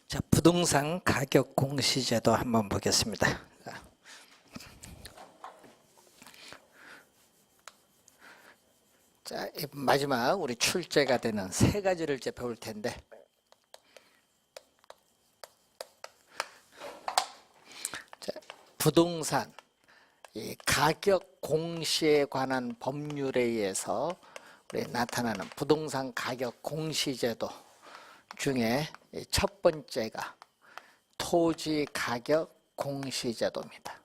자, 부동산 가격 공시제도 한번 보겠습니다. 자, 마지막 우리 출제가 되는 세 가지를 이제 배울 텐데, 자, 부동산 이 가격 공시에 관한 법률에 의해서 우리 나타나는 부동산 가격 공시제도 중에 첫 번째가 토지 가격 공시제도입니다.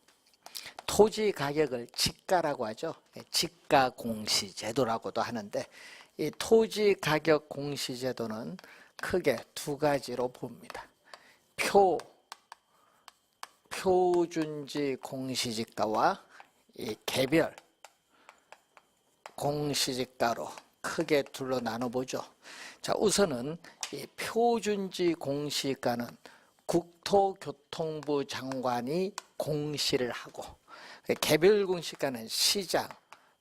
토지 가격을 지가라고 하죠. 지가 공시제도라고도 하는데, 이 토지 가격 공시제도는 크게 두 가지로 봅니다. 표준지 공시지가와 이 개별 공시지가로 크게 둘로 나눠보죠. 자, 우선은 이 표준지 공시가는 국토교통부 장관이 공시를 하고, 개별 공시가는 시장,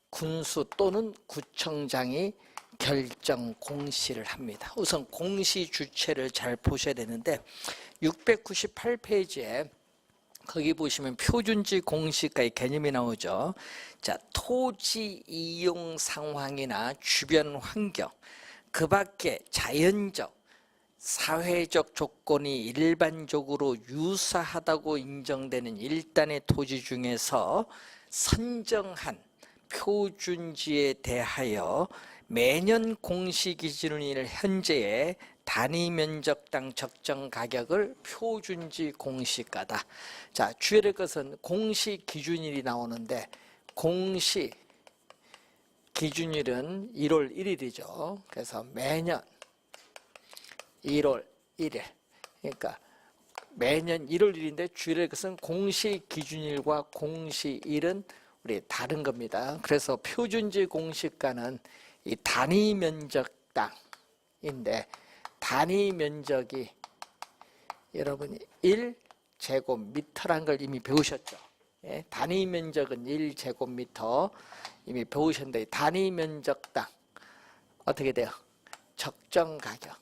군수 또는 구청장이 결정 공시를 합니다. 우선 공시 주체를 잘 보셔야 되는데, 698페이지에 거기 보시면 표준지 공시가의 개념이 나오죠. 자, 토지 이용 상황이나 주변 환경, 그 밖에 자연적, 사회적 조건이 일반적으로 유사하다고 인정되는 일단의 토지 중에서 선정한 표준지에 대하여 매년 공시 기준일 현재의 단위 면적당 적정 가격을 표준지 공시가다. 자, 주의할 될 것은 공시 기준일이 나오는데, 공시 기준일은 1월 1일이죠. 그래서 매년 1월 1일. 그러니까 매년 1월 1일인데 주의할 것은 공시 기준일과 공시일은 우리 다른 겁니다. 그래서 표준지 공시가는 이 단위 면적당인데, 단위 면적이 여러분이 1제곱미터라는 걸 이미 배우셨죠. 예, 단위 면적은 1제곱미터 이미 배우셨는데, 단위 면적당 어떻게 돼요? 적정 가격.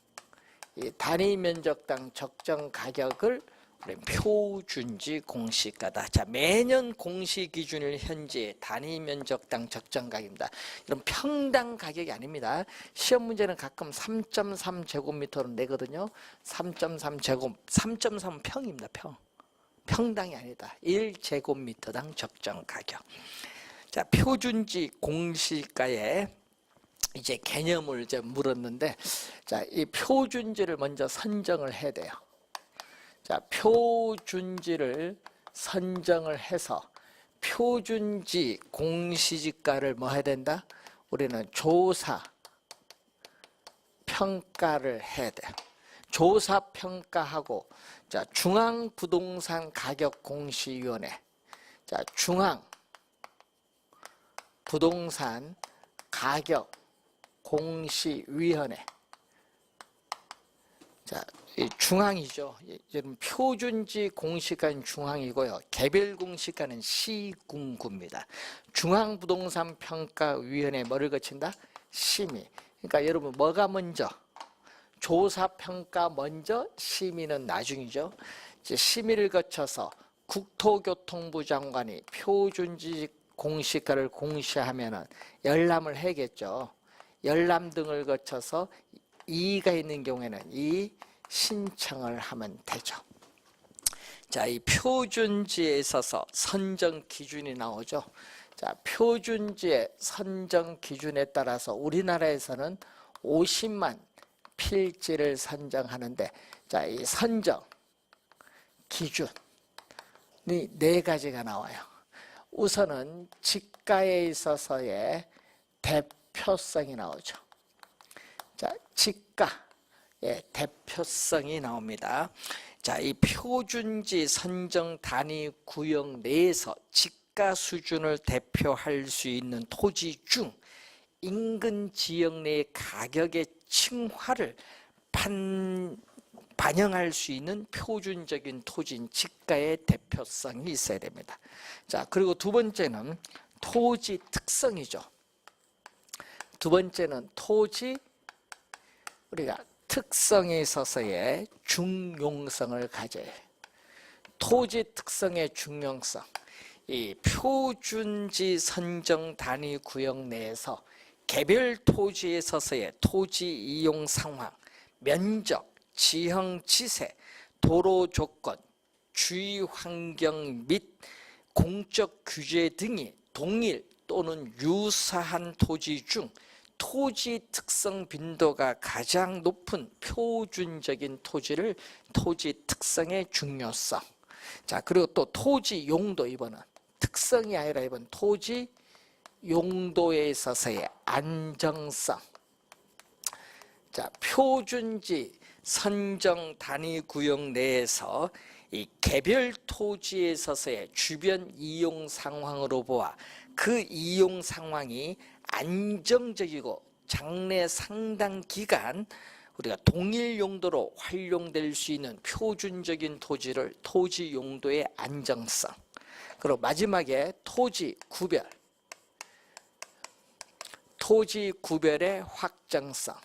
이 단위 면적당 적정 가격을 우리 표준지 공시가다. 자, 매년 공시 기준일 현재 단위 면적당 적정 가격입니다. 이런 평당 가격이 아닙니다. 시험 문제는 가끔 3.3제곱미터로 내거든요. 3.3제곱, 3.3은 평입니다. 평당이 아니다. 1제곱미터당 적정 가격. 자, 표준지 공시가에 이제 개념을 이제 물었는데, 자, 이 표준지를 먼저 선정을 해야 돼요. 자, 표준지를 선정을 해서 표준지 공시지가를 뭐 해야 된다? 우리는 조사 평가를 해야 돼요. 조사 평가하고, 자, 중앙부동산가격공시위원회, 자, 중앙부동산 가격공시위원회. 자, 중앙이죠. 여러분, 표준지 공시가는 중앙이고요. 개별 공시가는 시군구입니다. 중앙부동산평가위원회 뭐를 거친다? 심의. 그러니까 여러분, 뭐가 먼저? 조사평가 먼저, 심의는 나중이죠. 이제 심의를 거쳐서 국토교통부 장관이 표준지 공시가를 공시하면은 열람을 해야겠죠. 열람 등을 거쳐서 이의가 있는 경우에는 이 신청을 하면 되죠. 자, 이 표준지에 있어서 선정 기준이 나오죠. 자, 표준지의 선정 기준에 따라서 우리나라에서는 50만 필지를 선정하는데, 자, 이 선정 기준이 네 가지가 나와요. 우선은 지가에 있어서의 대표성이 나오죠. 자, 지가의 대표성이 나옵니다. 자, 이 표준지 선정 단위 구역 내에서 지가 수준을 대표할 수 있는 토지 중 인근 지역 내의 가격의 층화를 반영할 수 있는 표준적인 토지인 지가의 대표성이 있어야 됩니다. 자, 그리고 두 번째는 토지 특성이죠. 두 번째는 토지 우리가 특성에 있어서의 중용성을 가져요. 토지 특성의 중용성. 이 표준지 선정 단위 구역 내에서 개별 토지에 있어서의 토지 이용 상황, 면적, 지형 지세, 도로 조건, 주위 환경 및 공적 규제 등이 동일 또는 유사한 토지 중 토지 특성 빈도가 가장 높은 표준적인 토지를 토지 특성의 중요성. 자, 그리고 또 토지 용도, 이번은 특성이 아니라 이번 토지 용도에 있어서의 안정성. 자, 표준지 선정 단위 구역 내에서 이 개별 토지에 있어서의 주변 이용 상황으로 보아 그 이용 상황이 안정적이고 장래 상당 기간 우리가 동일 용도로 활용될 수 있는 표준적인 토지를 토지 용도의 안정성. 그리고 마지막에 토지 구별. 토지 구별의 확정성.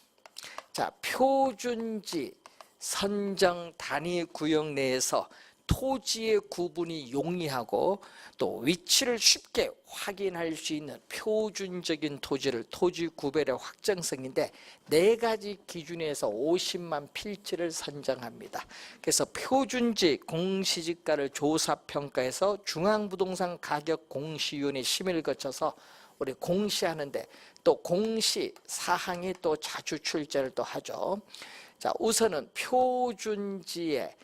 자, 표준지 선정 단위 구역 내에서 토지의 구분이 용이하고 또 위치를 쉽게 확인할 수 있는 표준적인 토지를 토지 구별의 확정성인데 4가지 기준에서 50만 필지를 선정합니다. 그래서 표준지 공시지가를 조사평가해서 중앙부동산 가격공시위원회 심의를 거쳐서 우리 공시하는데 또 공시 사항이 또 자주 출제를 또 하죠. 자, 우선은 표준지의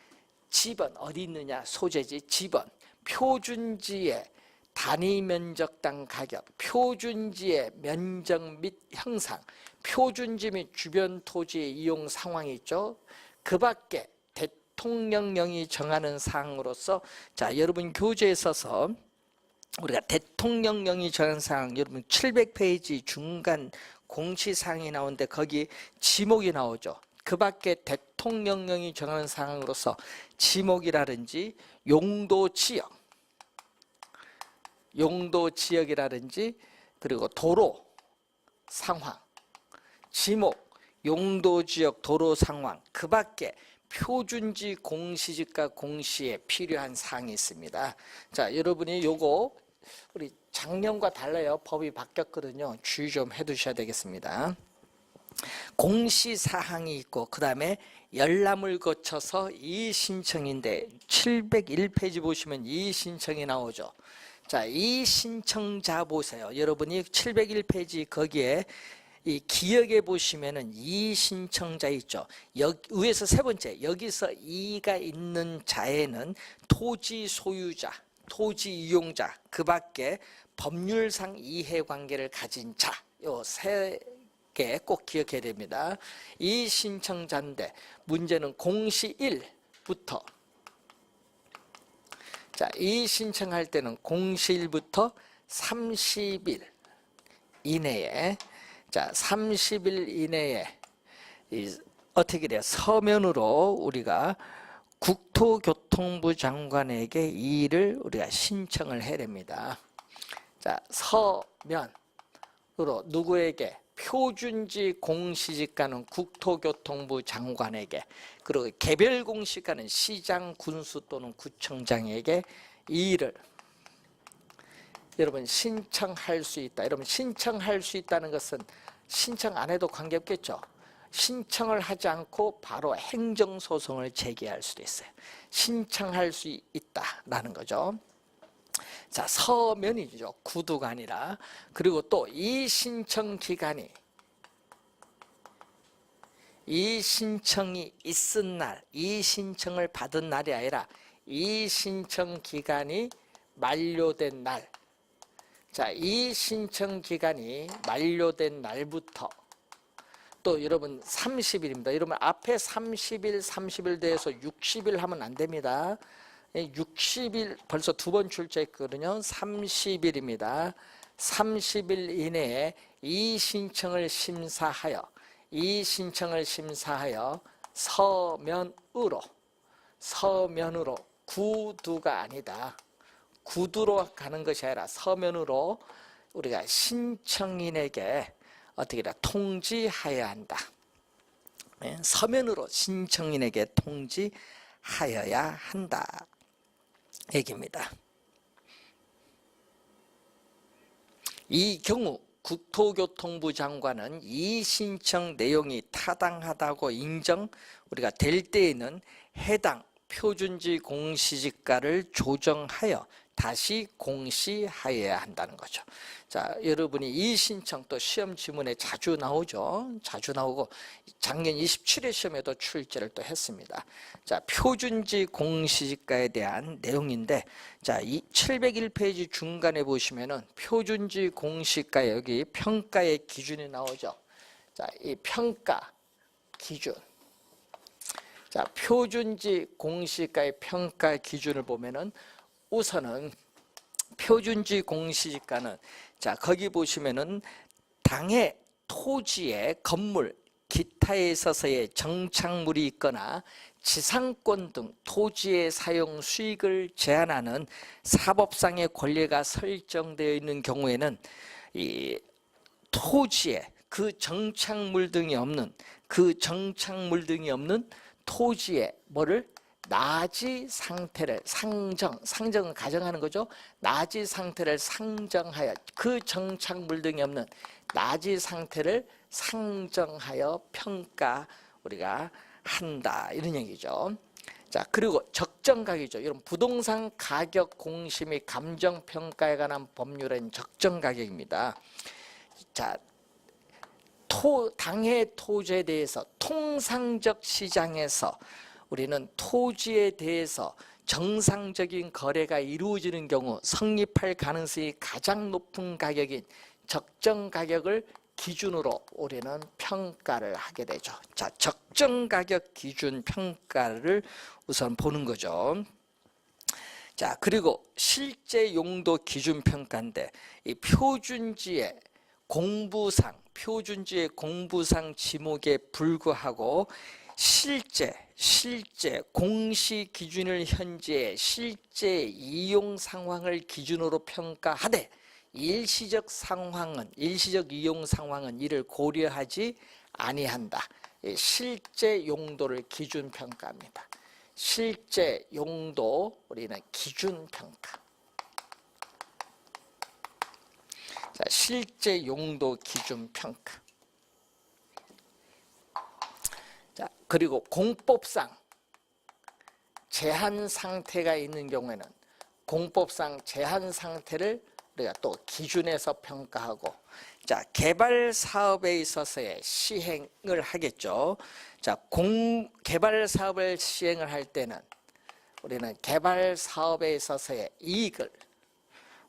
지번 어디 있느냐, 소재지 지번, 표준지의 단위 면적당 가격, 표준지의 면적 및 형상, 표준지 및 주변 토지의 이용 상황이 있죠. 그 밖에 대통령령이 정하는 사항으로서, 자, 여러분 교재에 있어서 우리가 대통령령이 정한 사항, 여러분 700페이지 중간 공시사항이 나오는데 거기 지목이 나오죠. 그 밖에 대통령령이 정하는 사항으로서 지목이라든지 용도 지역이라든지 그리고 도로 상황, 지목, 용도 지역, 도로 상황, 그 밖에 표준지 공시지가 공시에 필요한 사항이 있습니다. 자, 여러분이 요거 우리 작년과 달라요. 법이 바뀌었거든요. 주의 좀 해두셔야 되겠습니다. 공시사항이 있고 그 다음에 열람을 거쳐서 이의신청인데 701페이지 보시면 이의신청이 나오죠. 자, 이의신청자 보세요. 여러분이 701페이지 거기에 이 기역에 보시면은 이의신청자 있죠. 위에서 세 번째, 여기서 이의가 있는 자에는 토지 소유자, 토지 이용자, 그 밖에 법률상 이해관계를 가진 자, 요 세 개 꼭 기억해야 됩니다. 이 신청자인데 문제는 공시 1부터, 자, 이 신청할 때는 공시 1부터 30일 이내에, 자, 30일 이내에 어떻게 돼요? 서면으로 우리가 국토교통부 장관에게 이 일을 우리가 신청을 해야 됩니다. 자, 서면으로 누구에게? 표준지 공시지가는 국토교통부 장관에게, 그리고 개별 공시가는 시장, 군수 또는 구청장에게 이 일을 여러분 신청할 수 있다. 여러분 신청할 수 있다는 것은 신청 안 해도 관계없겠죠. 신청을 하지 않고 바로 행정소송을 제기할 수도 있어요. 신청할 수 있다라는 거죠. 자, 서면이죠. 구두가 아니라. 그리고 또 이 신청 기간이, 이 신청이 있은 날, 이 신청을 받은 날이 아니라 이 신청 기간이 만료된 날. 자, 이 신청 기간이 만료된 날부터 또 여러분 30일입니다. 여러분 앞에 30일, 30일 대해서 60일 하면 안 됩니다. 60일 벌써 2번 출제했거든요. 30일입니다. 30일 이내에 이 신청을 심사하여 서면으로 구두가 아니다. 구두로 가는 것이 아니라 서면으로 우리가 신청인에게 어떻게 통지해야 한다. 서면으로 신청인에게 통지하여야 한다 얘기입니다. 이 경우 국토교통부 장관은 이 신청 내용이 타당하다고 우리가 될 때에는 해당 표준지 공시지가를 조정하여 다시 공시하여야 한다는 거죠. 자, 여러분이 이 신청 또 시험 지문에 자주 나오죠. 자주 나오고 작년 27회 시험에도 출제를 또 했습니다. 자, 표준지 공시지가에 대한 내용인데, 자, 이 701페이지 중간에 보시면은 표준지 공시가 여기 평가의 기준이 나오죠. 자, 이 평가 기준. 자, 표준지 공시가의 평가 기준을 보면은 우선은 표준지 공시지가는, 자, 거기 보시면은 당해 토지의 건물 기타에 있어서의 정착물이 있거나 지상권 등 토지의 사용 수익을 제한하는 사법상의 권리가 설정되어 있는 경우에는 이 토지에 그 정착물 등이 없는 토지에 뭐를 나지 상태를 상정은 가정하는 거죠. 나지 상태를 상정하여 그 정착물 등이 없는 나지 상태를 상정하여 평가 우리가 한다 이런 얘기죠. 자, 그리고 적정가격이죠. 여러분 부동산 가격 공시 및 감정평가에 관한 법률은 적정가격입니다. 자, 당해 토지에 대해서 통상적 시장에서 우리는 토지에 대해서 정상적인 거래가 이루어지는 경우 성립할 가능성이 가장 높은 가격인 적정 가격을 기준으로 우리는 평가를 하게 되죠. 자, 적정 가격 기준 평가를 우선 보는 거죠. 자, 그리고 실제 용도 기준 평가인데 이 표준지의 공부상 지목에 불구하고 실제 공시 기준을 현재의 실제 이용 상황을 기준으로 평가하되 일시적 이용 상황은 이를 고려하지 아니한다. 실제 용도를 기준 평가합니다. 실제 용도 우리는 기준 평가. 자, 실제 용도 기준 평가. 자, 그리고 공법상 제한 상태가 있는 경우에는 공법상 제한 상태를 우리가 또 기준에서 평가하고, 자, 개발 사업에 있어서의 시행을 하겠죠. 자, 개발 사업을 시행을 할 때는 우리는 개발 사업에 있어서의 이익을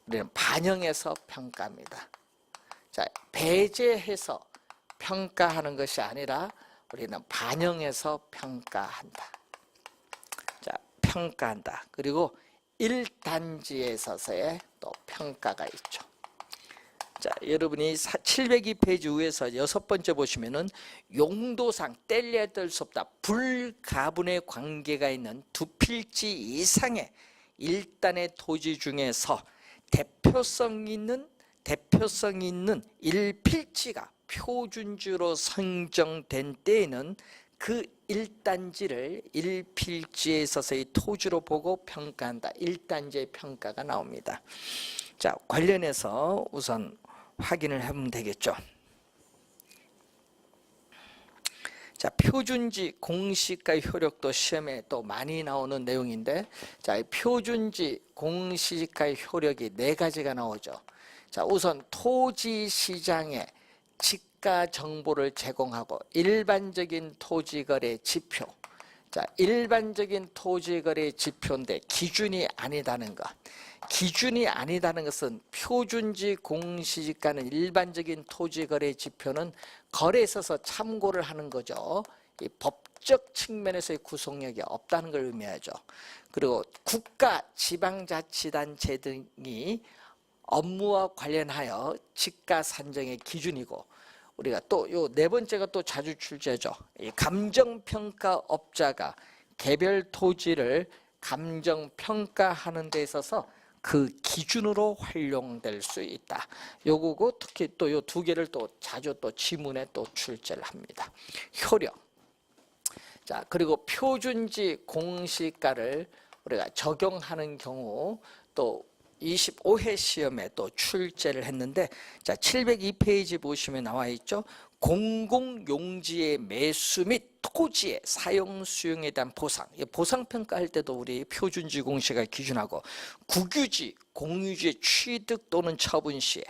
우리는 반영해서 평가합니다. 자, 배제해서 평가하는 것이 아니라 우리는 반영해서 평가한다. 자, 평가한다. 그리고 1단지에 있어서의 또 평가가 있죠. 자, 여러분이 702페이지 위에서 6번째 보시면은 용도상 뗄래야 뗄 수 없다. 불가분의 관계가 있는 두 필지 이상의 일단의 토지 중에서 대표성 있는 1필지가 표준지로 선정된 때에는 그 1단지를 1필지에 있어서의 토지로 보고 평가한다. 1단지의 평가가 나옵니다. 자, 관련해서 우선 확인을 해보면 되겠죠. 자, 표준지 공시가 효력도 시험에 또 많이 나오는 내용인데, 자, 표준지 공시가 효력이 4가지가 나오죠. 자, 우선 토지 시장에 지가 정보를 제공하고 일반적인 토지거래 지표. 자, 일반적인 토지거래 지표인데 기준이 아니다는 것. 기준이 아니다는 것은 표준지 공시지가는 일반적인 토지거래 지표는 거래에 있어서 참고를 하는 거죠. 이 법적 측면에서의 구속력이 없다는 걸 의미하죠. 그리고 국가 지방자치단체 등이 업무와 관련하여 지가 산정의 기준이고, 우리가 또 요 4번째가 또 자주 출제죠. 이 감정평가업자가 개별 토지를 감정평가하는 데 있어서 그 기준으로 활용될 수 있다. 요거고 특히 또 요 2개를 또 자주 또 지문에 또 출제를 합니다. 효력. 자, 그리고 표준지 공시가를 우리가 적용하는 경우 또 25회 시험에 또 출제를 했는데, 자, 702페이지 보시면 나와 있죠. 공공용지의 매수 및 토지의 사용 수용에 대한 보상. 보상 평가할 때도 우리 표준지 공시가 기준하고, 국유지, 공유지의 취득 또는 처분 시에,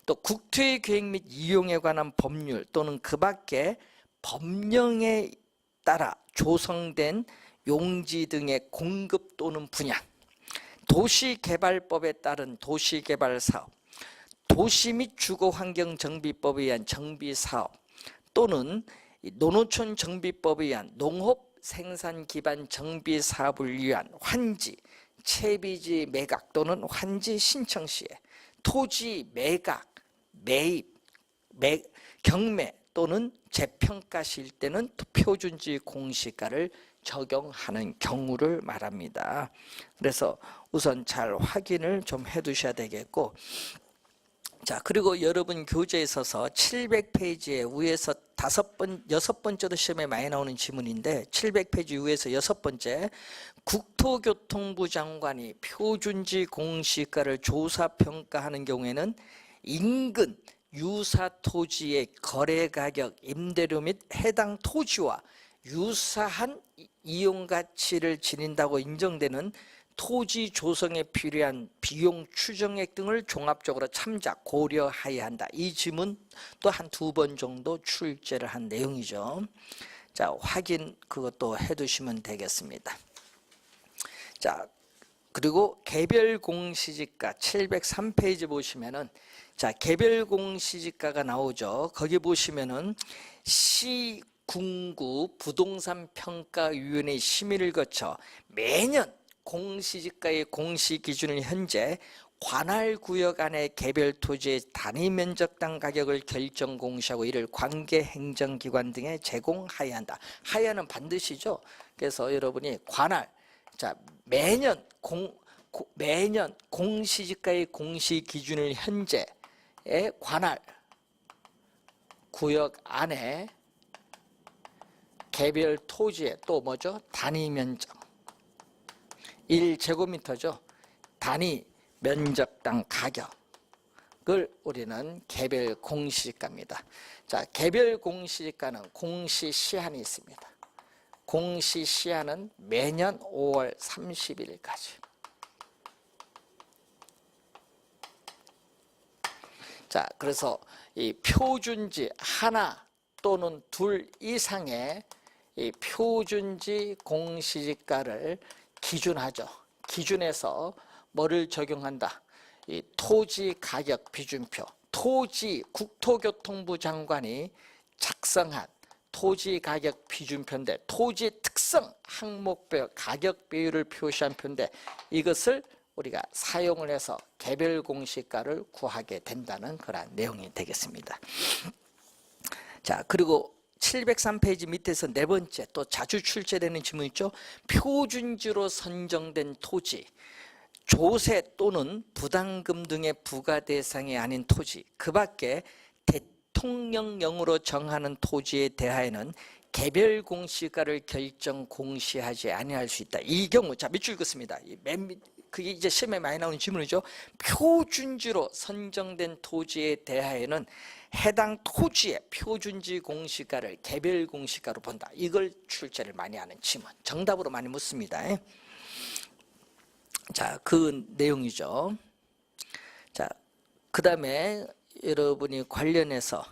또 국토의 계획 및 이용에 관한 법률 또는 그 밖에 법령에 따라 조성된 용지 등의 공급 또는 분양, 도시개발법에 따른 도시개발사업, 도시 및 주거환경정비법에 의한 정비사업 또는 농어촌 정비법에 의한 농업 생산 기반 정비사업을 위한 환지, 채비지 매각 또는 환지 신청 시에 토지 매각, 매입, 경매 또는 재평가실 때는 표준지 공시가를 적용하는 경우를 말합니다. 그래서 우선 잘 확인을 좀 해 두셔야 되겠고, 자, 그리고 여러분 교재에 있어서 700페이지에 위에서 6번째도 시험에 많이 나오는 지문인데, 700페이지 위에서 6번째, 국토교통부 장관이 표준지 공시가를 조사평가하는 경우에는 인근 유사 토지의 거래 가격, 임대료 및 해당 토지와 유사한 이용 가치를 지닌다고 인정되는 토지 조성에 필요한 비용 추정액 등을 종합적으로 참작 고려하여야 한다. 이 지문 또 한 2번 정도 출제를 한 내용이죠. 자, 확인 그것도 해 두시면 되겠습니다. 자, 그리고 개별 공시지가 703페이지 보시면은, 자, 개별 공시지가가 나오죠. 거기 보시면은 시 군구 부동산 평가위원회 심의를 거쳐 매년 공시지가의 공시 기준을 현재 관할 구역 안의 개별 토지의 단위 면적당 가격을 결정 공시하고 이를 관계 행정기관 등에 제공하여야 한다. 하여야는 반드시죠. 그래서 여러분이 관할, 자, 매년 공시지가의 공시 기준을 현재의 관할 구역 안에 개별 토지의 또 뭐죠? 단위 면적 1제곱미터죠. 단위 면적당 가격을 우리는 개별 공시지가입니다. 자, 개별 공시지가는 공시 시한이 있습니다. 공시 시한은 매년 5월 30일까지. 자, 그래서 이 표준지 하나 또는 둘 이상의 이 표준지 공시지가를 기준하죠. 기준해서 뭐를 적용한다? 이 토지 가격 비준표, 국토교통부 장관이 작성한 토지 가격 비준표인데, 토지 특성 항목별 가격 비율을 표시한 표인데, 이것을 우리가 사용을 해서 개별 공시가를 구하게 된다는 그런 내용이 되겠습니다. 자, 그리고 703페이지 밑에서 네 번째 또 자주 출제되는 질문 있죠. 표준지로 선정된 토지, 조세 또는 부담금 등의 부과 대상이 아닌 토지, 그 밖에 대통령령으로 정하는 토지에 대하여는 개별 공시가를 결정 공시하지 아니할 수 있다. 이 경우, 자, 밑줄 긋습니다. 그게 이제 시험에 많이 나오는 질문이죠. 표준지로 선정된 토지에 대하여는 해당 토지의 표준지 공시가를 개별 공시가로 본다. 이걸 출제를 많이 하는 질문, 정답으로 많이 묻습니다. 자, 그 내용이죠. 자, 그 다음에 여러분이 관련해서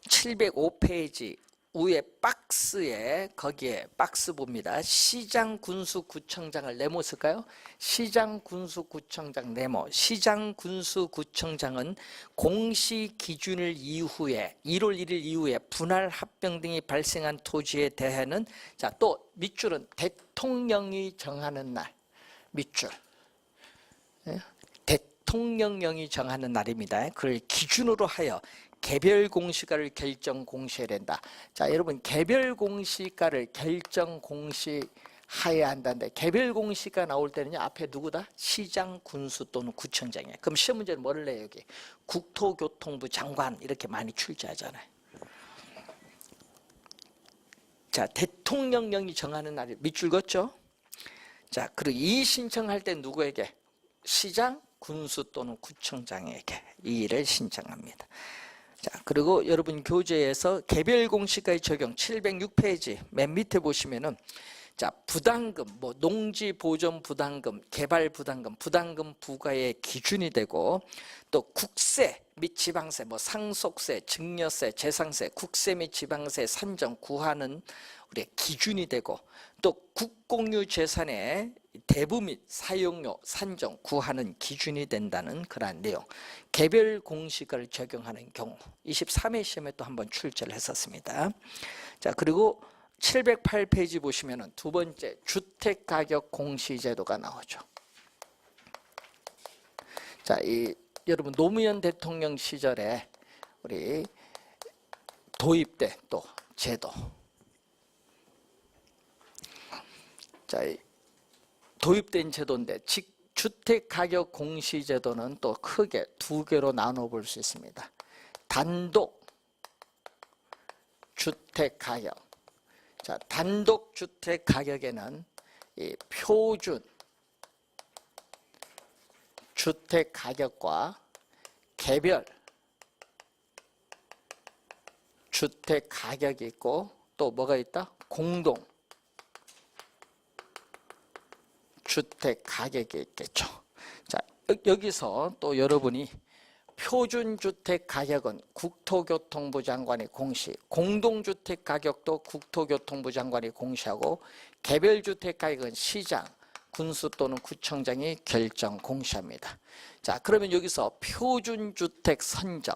(705페이지) 위에 박스에, 거기에 박스 봅니다. 시장군수구청장을 네모 쓸까요? 시장군수구청장 네모. 시장군수구청장은 공시기준일 이후에 1월 1일 이후에 분할 합병 등이 발생한 토지에 대해는, 자, 또 밑줄은 대통령이 정하는 날, 밑줄, 대통령령이 정하는 날입니다. 그걸 기준으로 하여 개별 공시가를 결정 공시해야 된다. 자, 여러분, 개별 공시가를 결정 공시하는 하여야 한다는데 개별 공시가 나올 때는요 앞에 누구다? 시장, 군수 또는 구청장이에요. 그럼 시험 문제는 뭐를 내요? 여기 국토교통부 장관 이렇게 많이 출제하잖아요. 자, 대통령령이 정하는 날이 밑줄 긋죠? 자, 그리고 이의 신청할 때 누구에게? 시장, 군수 또는 구청장에게 이의를 신청합니다. 자, 그리고 여러분 교재에서 개별 공시가의 적용 706페이지 맨 밑에 보시면은 자, 부담금, 뭐 농지 보존 부담금, 개발 부담금, 부담금 부과의 기준이 되고 또 국세 및 지방세, 뭐 상속세, 증여세, 재산세, 국세 및 지방세 산정 구하는 우리의 기준이 되고 또 국공유 재산의 대부 및 사용료 산정 구하는 기준이 된다는 그러한 내용. 개별 공시가를 적용하는 경우 23회 시험에 또 한번 출제를 했었습니다. 자, 그리고 708페이지 보시면은 두 번째 주택가격 공시제도가 나오죠. 자, 여러분 노무현 대통령 시절에 우리 도입된 또 제도. 자, 도입된 제도인데 주택가격 공시제도는 또 크게 두 개로 나눠 볼 수 있습니다. 단독 주택가격. 자, 단독 주택 가격에는 이 표준 주택 가격과 개별 주택 가격이 있고 또 뭐가 있다? 공동 주택 가격이 있겠죠. 자, 여기서 또 여러분이 표준주택 가격은 국토교통부 장관이 공시, 공동주택 가격도 국토교통부 장관이 공시하고 개별주택 가격은 시장, 군수 또는 구청장이 결정 공시합니다. 자, 그러면 여기서 표준주택 선정,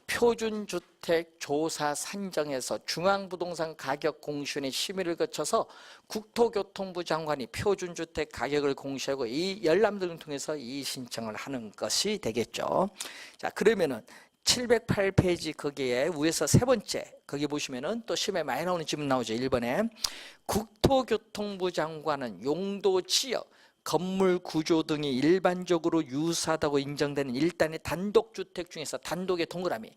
표준주택 조사 산정에서 중앙부동산 가격 공시원의 심의를 거쳐서 국토교통부 장관이 표준주택 가격을 공시하고 이 열람들을 통해서 이의 신청을 하는 것이 되겠죠. 자, 그러면은 708페이지 거기에 위에서 세 번째 거기 보시면은 또 시험에 많이 나오는 질문 나오죠. 1번에 국토교통부 장관은 용도 지역 건물 구조 등이 일반적으로 유사하다고 인정되는 일단의 단독주택 중에서 단독의 동그라미.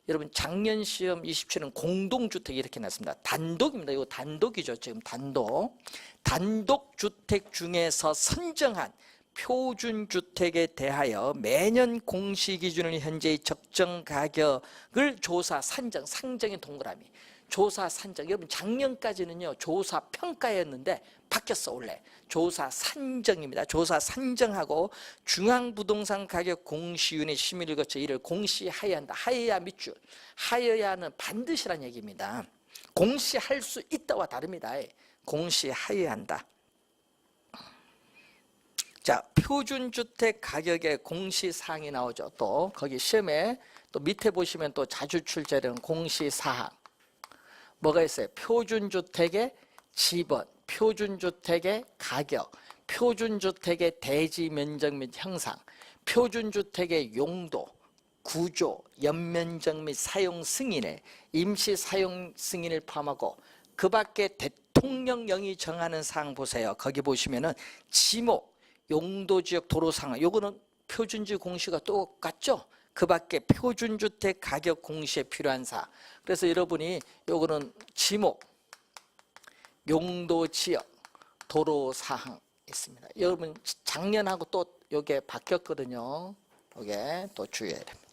여러분 작년 시험 27은 공동주택 이렇게 났습니다. 단독입니다. 이거 단독이죠. 지금 단독. 단독주택 중에서 선정한 표준주택에 대하여 매년 공시기준을 현재의 적정 가격을 조사 산정, 상정의 동그라미. 조사 산정, 여러분 작년까지는요 조사 평가였는데 바뀌었어. 원래 조사 산정입니다. 조사 산정하고 중앙부동산 가격 공시위원회 심의를 거쳐 이를 공시하여야 한다. 하여야 밑줄, 하여야는 반드시란 얘기입니다. 공시할 수 있다와 다릅니다. 공시하여야 한다. 자, 표준주택 가격의 공시사항이 나오죠. 또 거기 시험에 또 밑에 보시면 또 자주 출제되는 공시사항 뭐가 있어요? 표준주택의 지번, 표준주택의 가격, 표준주택의 대지 면적 및 형상, 표준주택의 용도, 구조, 연면적 및 사용 승인을, 임시 사용 승인을 포함하고 그 밖에 대통령령이 정하는 사항 보세요. 거기 보시면은 지목, 용도지역 도로 상황, 요거는 표준지 공시가 똑같죠? 그 밖에 표준주택 가격 공시에 필요한 사항. 그래서 여러분이 요거는 지목, 용도지역, 도로 사항 있습니다. 여러분 작년하고 또 요게 바뀌었거든요. 요게 또 주의해야 됩니다.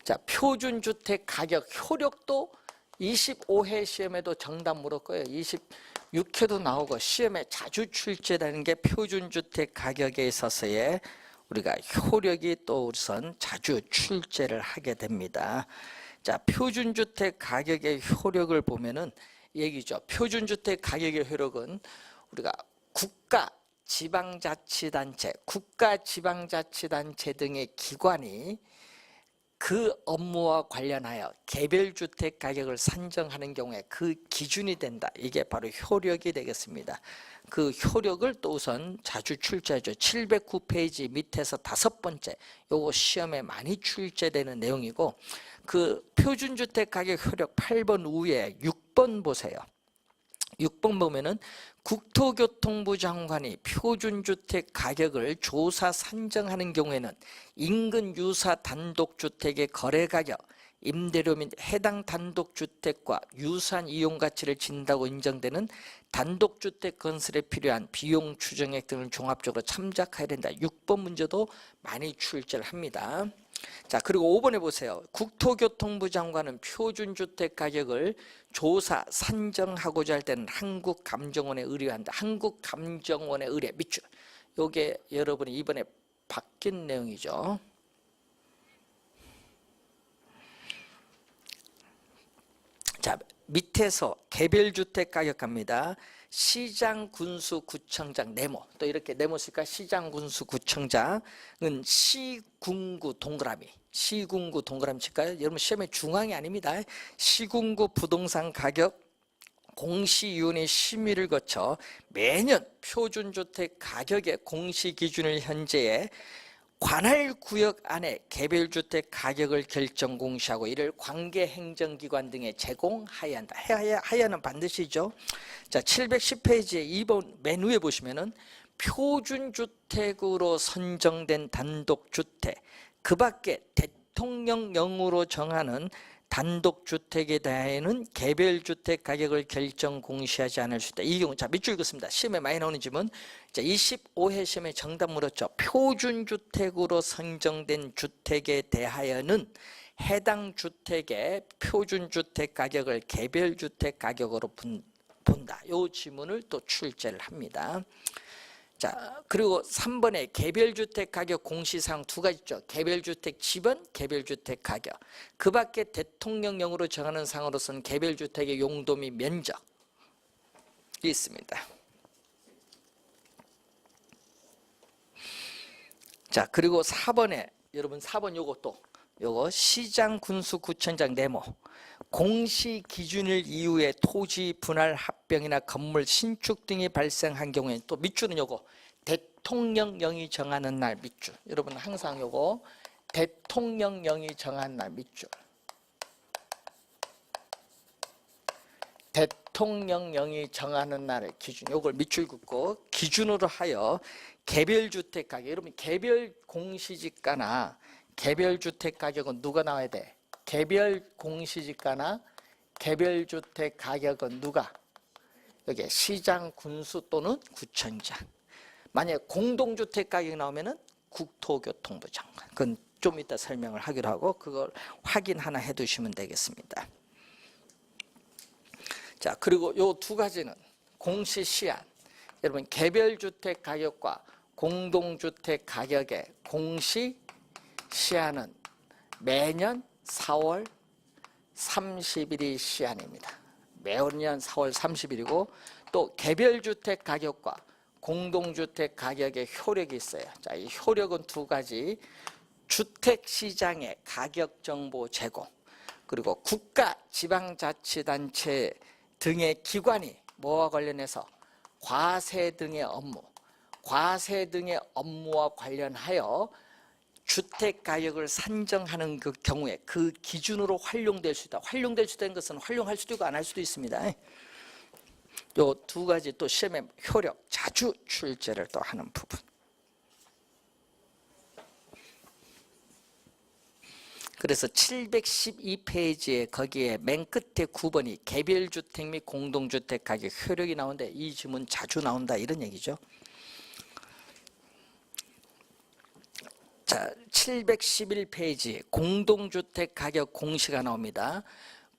자, 표준주택 가격 효력도 25회 시험에도 정답 물었고요. 26회도 나오고 시험에 자주 출제되는 게 표준주택 가격에 있어서의 우리가 효력이 또 우선 자주 출제를 하게 됩니다. 자, 표준주택 가격의 효력을 보면은 얘기죠. 표준주택 가격의 효력은 우리가 국가, 지방자치단체, 국가, 지방자치단체 등의 기관이 그 업무와 관련하여 개별주택 가격을 산정하는 경우에 그 기준이 된다. 이게 바로 효력이 되겠습니다. 그 효력을 또 우선 자주 출제하죠. 709페이지 밑에서 5번째, 요거 시험에 많이 출제되는 내용이고, 그 표준주택 가격 효력 8번 위에 6번 보세요. 6번 보면은 국토교통부 장관이 표준주택 가격을 조사 산정하는 경우에는 인근 유사 단독주택의 거래가격, 임대료 및 해당 단독주택과 유사한 이용가치를 진다고 인정되는 단독주택 건설에 필요한 비용 추정액 등을 종합적으로 참작해야 된다. 6번 문제도 많이 출제를 합니다. 자, 그리고 5번에 보세요. 국토교통부 장관은 표준주택 가격을 조사 산정하고자 할 때는 한국감정원에 의뢰한다. 한국감정원에 의뢰 밑줄. 요게 여러분이 이번에 바뀐 내용이죠. 자, 밑에서 개별주택 가격 갑니다. 시장, 군수, 구청장, 네모. 또 이렇게 네모 쓸까? 시장, 군수, 구청장은 시군구 동그라미. 시군구 동그라미 칠까요? 여러분 시험에 중앙이 아닙니다. 시군구 부동산 가격 공시위원회 심의를 거쳐 매년 표준주택 가격의 공시기준을 현재에 관할 구역 안에 개별주택 가격을 결정 공시하고 이를 관계행정기관 등에 제공하여야 한다. 하여는 반드시죠. 자, 710페이지에 2번 맨 위에 보시면은 표준주택으로 선정된 단독주택, 그 밖에 대통령령으로 정하는 단독주택에 대하여는 개별주택 가격을 결정 공시하지 않을 수 있다. 이 경우 자 밑줄 긋습니다. 시험에 많이 나오는 질문. 자, 25회 시험에 정답 물었죠. 표준주택으로 선정된 주택에 대하여는 해당 주택의 표준주택 가격을 개별주택 가격으로 본다. 이 질문을 또 출제를 합니다. 자, 그리고 3번에 개별주택 가격 공시사항 두 가지 있죠. 개별주택 지번, 개별주택 가격. 그 밖에 대통령령으로 정하는 사항으로서는 개별주택의 용도 및 면적이 있습니다. 자, 그리고 4번에 여러분 4번 요거 시장, 군수, 구청장 네모. 공시 기준일 이후에 토지 분할 합병이나 건물 신축 등이 발생한 경우에 또 밑줄은 요거 대통령령이 정하는 날 밑줄. 여러분 항상 요거 대통령령이 정한 날 밑줄. 대통령령이 정하는 날의 기준. 요걸 밑줄 긋고 기준으로 하여 개별주택 가격. 여러분 개별 공시지가나 개별주택 가격은 누가 나와야 돼? 개별 공시지가나 개별주택 가격은 누가? 여기 시장, 군수 또는 구청장. 만약에 공동주택 가격이 나오면은 국토교통부 장관. 그건 좀 이따 설명을 하기로 하고 그걸 확인 하나 해두시면 되겠습니다. 자, 그리고 요 두 가지는 공시시한. 여러분 개별주택 가격과 공동주택 가격의 공시시한은 매년 4월 30일이 시한입니다. 매년 4월 30일이고 또 개별주택 가격과 공동주택 가격의 효력이 있어요. 자, 이 효력은 두 가지. 주택시장의 가격정보 제공, 그리고 국가, 지방자치단체 등의 기관이 뭐와 관련해서 과세 등의 업무, 과세 등의 업무와 관련하여 주택가격을 산정하는 그 경우에 그 기준으로 활용될 수 있다. 활용될 수 있다는 것은 활용할 수도 있고 안 할 수도 있습니다. 요 두 가지 또 시험에 효력 자주 출제를 또 하는 부분. 그래서 712페이지에 거기에 맨 끝에 9번이 개별주택 및 공동주택 가격 효력이 나오는데 이 질문 자주 나온다 이런 얘기죠. 자, 711페이지 공동주택 가격 공시가 나옵니다.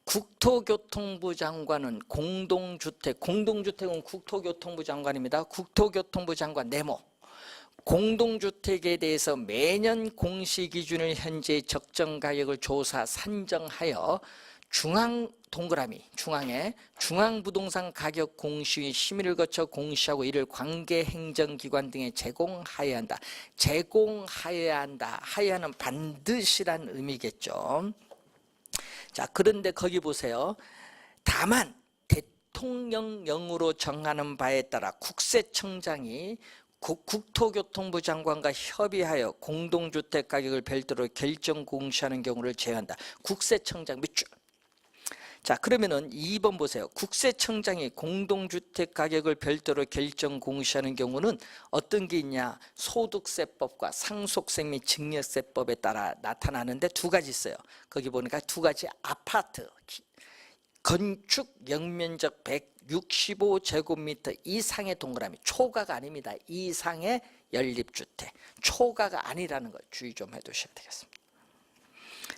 국토교통부 장관은 공동주택은 국토교통부 장관입니다. 국토교통부 장관 네모. 공동주택에 대해서 매년 공시기준을 현재 적정 가격을 조사 산정하여 중앙 동그라미 중앙에 중앙부동산 가격 공시 심의를 거쳐 공시하고 이를 관계행정기관 등에 제공하여야 한다. 제공하여야 한다. 하여야는 반드시란 의미겠죠. 자, 그런데 거기 보세요. 다만 대통령령으로 정하는 바에 따라 국세청장이 국토교통부 장관과 협의하여 공동주택 가격을 별도로 결정 공시하는 경우를 제외한다. 국세청장 밑줄. 자, 그러면은 2번 보세요. 국세청장이 공동주택 가격을 별도로 결정 공시하는 경우는 어떤 게 있냐? 소득세법과 상속세 및 증여세법에 따라 나타나는데 두 가지 있어요. 거기 보니까 두 가지 아파트 건축 영면적 165제곱미터 이상의 동그라미, 초과가 아닙니다. 이상의 연립주택, 초과가 아니라는 걸 주의 좀 해두셔야 되겠습니다.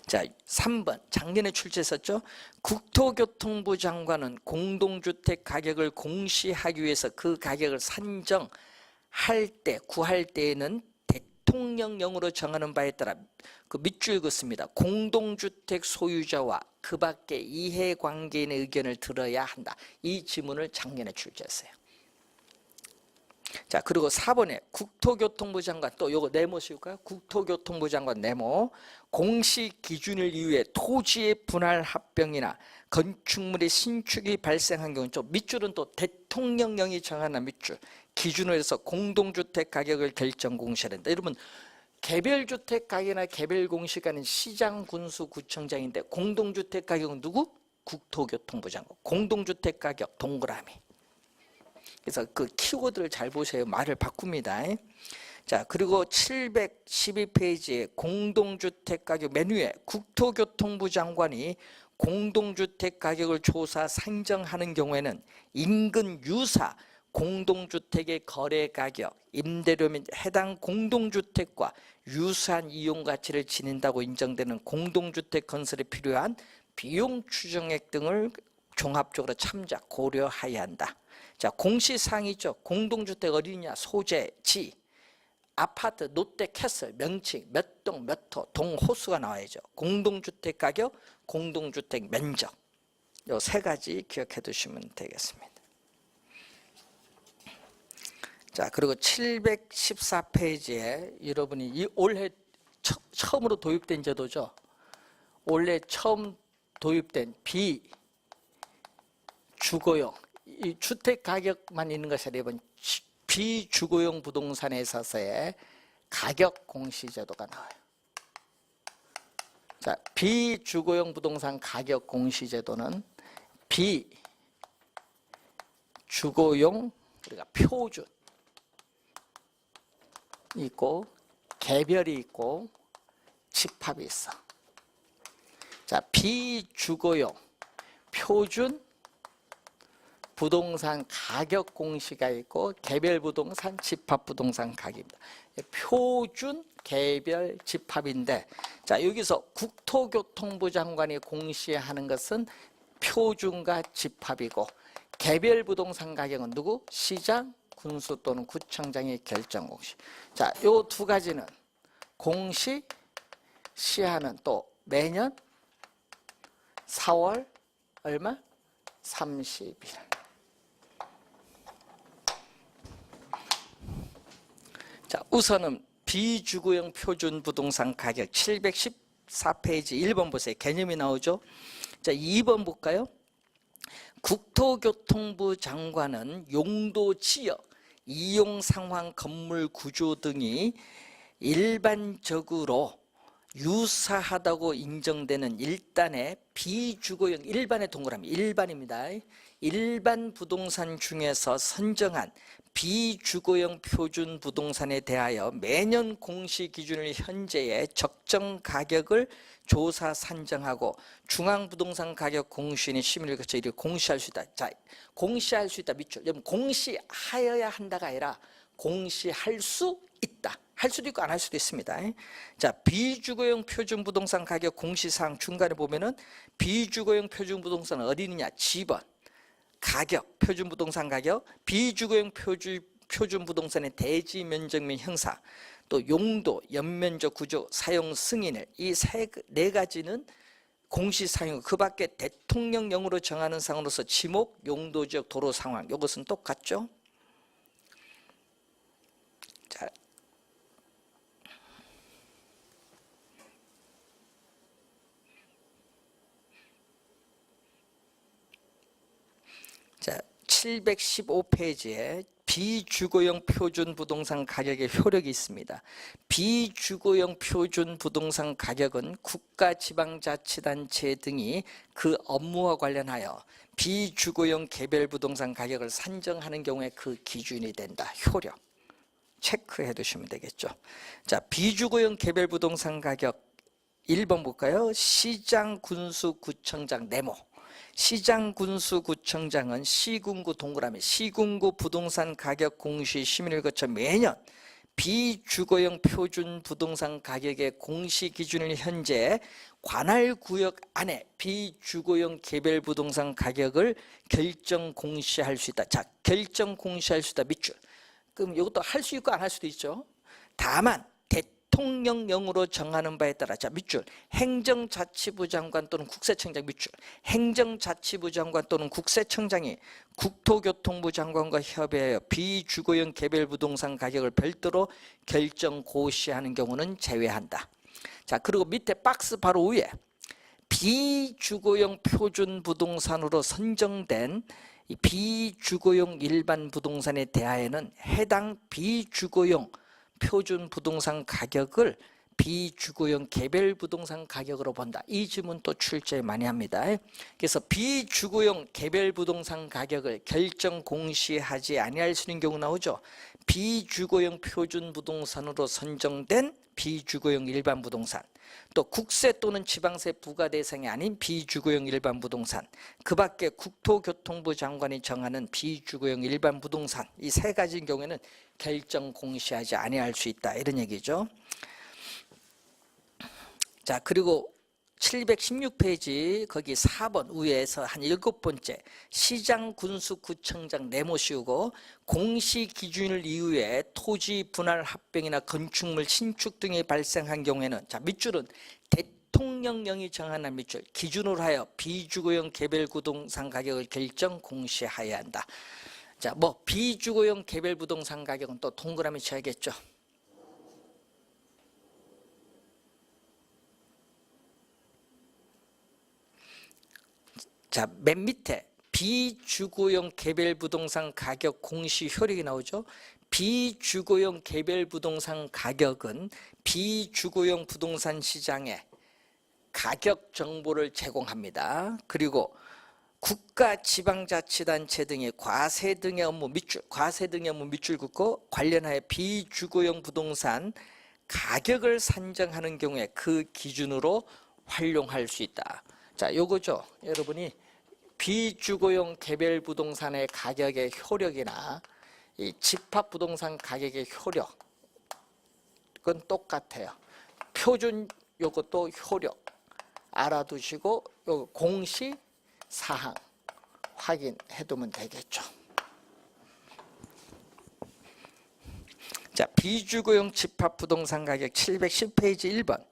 자, 3번 작년에 출제했었죠. 국토교통부 장관은 공동주택 가격을 공시하기 위해서 그 가격을 산정할 때, 구할 때에는 대통령령으로 정하는 바에 따라 그 밑줄 긋습니다. 공동주택 소유자와 그 밖에 이해관계인의 의견을 들어야 한다. 이 지문을 작년에 출제했어요. 자, 그리고 4번에 국토교통부 장관, 또 요거 네모 씌울까요? 국토교통부 장관 네모. 공시 기준을 이유해 토지의 분할 합병이나 건축물의 신축이 발생한 경우, 좀 밑줄은 또 대통령령이 정하는 밑줄. 기준으로 해서 공동주택 가격을 결정 공시한다. 여러분, 개별주택 가격이나 개별공시가는 시장, 군수, 구청장인데 공동주택 가격은 누구? 국토교통부 장관. 공동주택 가격 동그라미. 그래서 그 키워드를 잘 보세요. 말을 바꿉니다. 자, 그리고 712페이지에 공동주택 가격 맨 위에 국토교통부 장관이 공동주택 가격을 조사 산정하는 경우에는 인근 유사 공동주택의 거래 가격, 임대료 및 해당 공동주택과 유사한 이용 가치를 지닌다고 인정되는 공동주택 건설에 필요한 비용 추정액 등을 종합적으로 참작 고려해야 한다. 자, 공시사항이죠. 공동주택 어디냐, 소재, 지, 아파트, 롯데, 캐슬, 명칭, 몇 동, 몇 호, 동, 호수가 나와야죠. 공동주택 가격, 공동주택 면적. 요 세 가지 기억해 두시면 되겠습니다. 자, 그리고 714페이지에 여러분이 올해 처음으로 도입된 제도죠. 올해 처음 도입된 비주거용, 이 주택 가격만 있는 것이 아니라 비주거용 부동산에 있어서의 가격 공시 제도가 나와요. 자, 비주거용 부동산 가격 공시 제도는 비주거용 우리가 표준 있고 개별이 있고 집합이 있어. 자, 비주거용 표준 부동산 가격 공시가 있고 개별 부동산, 집합 부동산 가격입니다. 표준, 개별, 집합인데, 자, 여기서 국토교통부 장관이 공시하는 것은 표준과 집합이고 개별 부동산 가격은 누구? 시장, 군수 또는 구청장의 결정 공시. 자, 요 두 가지는 공시 시한은 또 매년 4월 얼마? 30일. 자, 우선은 비주거용 표준 부동산 가격 714페이지 1번 보세요. 개념이 나오죠. 자, 2번 볼까요? 국토교통부 장관은 용도 지역, 이용 상황, 건물 구조 등이 일반적으로 유사하다고 인정되는 일단의 비주거용, 일반의 동그라미, 일반입니다. 일반 부동산 중에서 선정한 비주거용 표준 부동산에 대하여 매년 공시 기준을 현재의 적정 가격을 조사 산정하고 중앙부동산 가격 공시인의 심의를 거쳐 이를 공시할 수 있다. 자, 공시할 수 있다 밑줄. 여러분, 공시하여야 한다가 아니라 공시할 수 있다. 할 수도 있고 안 할 수도 있습니다. 자, 비주거용 표준 부동산 가격 공시사항 중간에 보면은 비주거용 표준 부동산은 어디 있느냐? 지번, 가격, 표준 부동산 가격, 비주거용 표준 부동산의 대지 면적 및 형사, 또 용도, 연면적 구조, 사용 승인을 이 네 가지는 공시사용 그 밖에 대통령령으로 정하는 상으로서 지목 용도지역 도로 상황 이것은 똑같죠. 자, 715페이지에 비주거용 표준 부동산 가격의 효력이 있습니다. 비주거용 표준 부동산 가격은 국가지방자치단체 등이 그 업무와 관련하여 비주거용 개별 부동산 가격을 산정하는 경우에 그 기준이 된다. 효력 체크해 두시면 되겠죠. 자, 비주거용 개별 부동산 가격 1번 볼까요? 시장군수구청장 네모. 시장군수구청장은 시군구 동그라미 시군구 부동산 가격 공시 심의를 거쳐 매년 비주거용 표준 부동산 가격의 공시 기준을 현재 관할 구역 안에 비주거용 개별 부동산 가격을 결정 공시할 수 있다. 자, 결정 공시할 수 있다 밑줄. 그럼 이것도 할 수 있고 안 할 수도 있죠. 다만 대통령령으로 정하는 바에 따라 자 밑줄 행정자치부 장관 또는 국세청장 밑줄 행정자치부 장관 또는 국세청장이 국토교통부 장관과 협의하여 비주거용 개별 부동산 가격을 별도로 결정 고시하는 경우는 제외한다. 자, 그리고 밑에 박스 바로 위에 비주거용 표준 부동산으로 선정된 이 비주거용 일반 부동산에 대하여는 해당 비주거용 표준 부동산 가격을 비주거용 개별 부동산 가격으로 본다. 이 질문 또 출제 많이 합니다. 그래서 비주거용 개별 부동산 가격을 결정 공시하지 아니할 수 있는 경우 나오죠. 비주거용 표준 부동산으로 선정된 비주거용 일반 부동산, 또 국세 또는 지방세 부과 대상이 아닌 비주거용 일반 부동산, 그 밖에 국토교통부 장관이 정하는 비주거용 일반 부동산, 이 세 가지인 경우에는 결정 공시하지 아니할 수 있다. 이런 얘기죠. 자, 그리고 716페이지 거기 4번 위에서 한 7번째 시장군수구청장 네모 씌우고 공시 기준을 이후에 토지 분할 합병이나 건축물 신축 등이 발생한 경우에는 자 밑줄은 대통령령이 정하는 밑줄 기준으로 하여 비주거용 개별 부동산 가격을 결정 공시하여야 한다. 자, 뭐 비주거용 개별 부동산 가격은 또 동그라미 쳐야겠죠. 자, 맨 밑에 비주거용 개별 부동산 가격 공시 효력이 나오죠. 비주거용 개별 부동산 가격은 비주거용 부동산 시장에 가격 정보를 제공합니다. 그리고 국가 지방자치단체 등의 과세 등의 업무 밑줄, 과세 등의 업무 밑줄 긋고 관련하여 비주거용 부동산 가격을 산정하는 경우에 그 기준으로 활용할 수 있다. 자, 요거죠. 여러분이 비주거용 개별 부동산의 가격의 효력이나 이 집합부동산 가격의 효력, 그건 똑같아요. 표준 요것도 효력 알아두시고 요 공시 사항 확인해 두면 되겠죠. 자, 비주거용 집합부동산 가격 710페이지 1번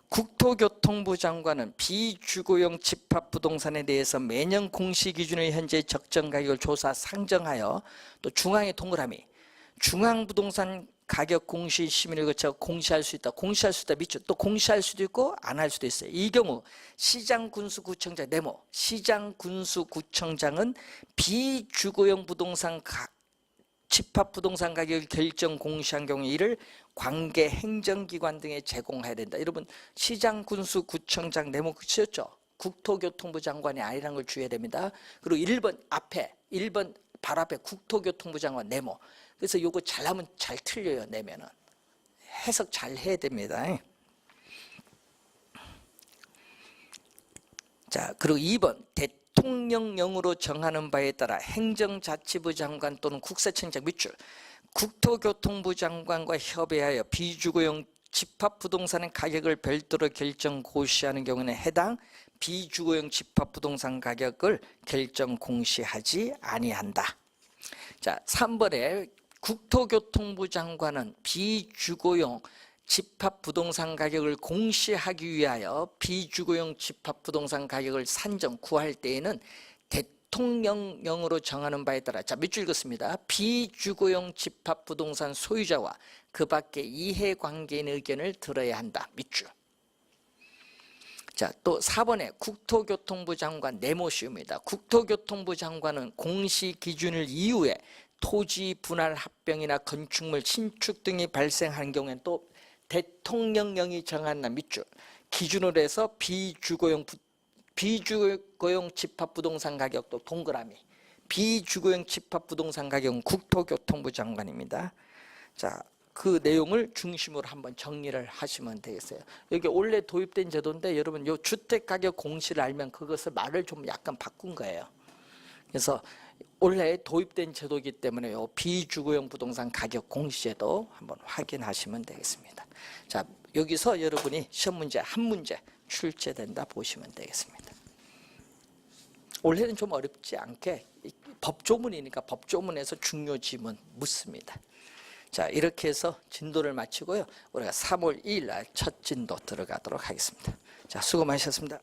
국토교통부 장관은 비주거용 집합부동산에 대해서 매년 공시기준의 현재 적정가격을 조사 상정하여 또 중앙의 동그라미 중앙부동산 가격 공시 심의를 거쳐 공시할 수 있다. 공시할 수 있다 밑줄 또 공시할 수도 있고 안 할 수도 있어요. 이 경우 시장군수구청장 네모 시장군수구청장은 비주거용 부동산 집합부동산 가격을 결정 공시한 경우 이를 관계 행정기관 등에 제공해야 된다. 여러분 시장군수구청장 네모 그치였죠? 국토교통부 장관이 아니라는 걸 주의해야 됩니다. 그리고 1번 앞에 1번 바로 앞에 국토교통부 장관 네모. 그래서 이거 잘하면 잘 틀려요. 내면은 해석 잘 해야 됩니다. 자, 그리고 2번 대통령령으로 정하는 바에 따라 행정자치부 장관 또는 국세청장 밑줄 국토교통부 장관과 협의하여 비주거용 집합부동산의 가격을 별도로 결정 고시하는 경우는 해당 비주거용 집합부동산 가격을 결정 공시하지 아니한다. 자, 3번에 국토교통부 장관은 비주거용 집합 부동산 가격을 공시하기 위하여 비주거용 집합 부동산 가격을 산정 구할 때에는 대통령령으로 정하는 바에 따라, 자, 몇 줄 읽었습니다. 비주거용 집합 부동산 소유자와 그 밖에 이해관계인의 의견을 들어야 한다. 밑줄. 자, 또 4번에 국토교통부 장관 네모시입니다. 국토교통부 장관은 공시 기준을 이후에 토지 분할 합병이나 건축물 신축 등이 발생하는 경우에는 또 대통령령이 정한 밑줄 기준으로 해서 비주거용 집합 부동산 가격도 동그라미, 비주거용 집합 부동산 가격은 국토교통부 장관입니다. 자, 그 내용을 중심으로 한번 정리를 하시면 되겠어요. 여기 원래 도입된 제도인데 여러분 요 주택 가격 공시를 알면 그것을 말을 좀 약간 바꾼 거예요. 그래서 원래 도입된 제도이기 때문에 요 비주거용 부동산 가격 공시제도 한번 확인하시면 되겠습니다. 자, 여기서 여러분이 시험 문제 한 문제 출제된다 보시면 되겠습니다. 원래는 좀 어렵지 않게 법조문이니까 법조문에서 중요 지문 묻습니다. 자, 이렇게 해서 진도를 마치고요. 우리가 3월 2일 날 첫 진도 들어가도록 하겠습니다. 자, 수고 많으셨습니다.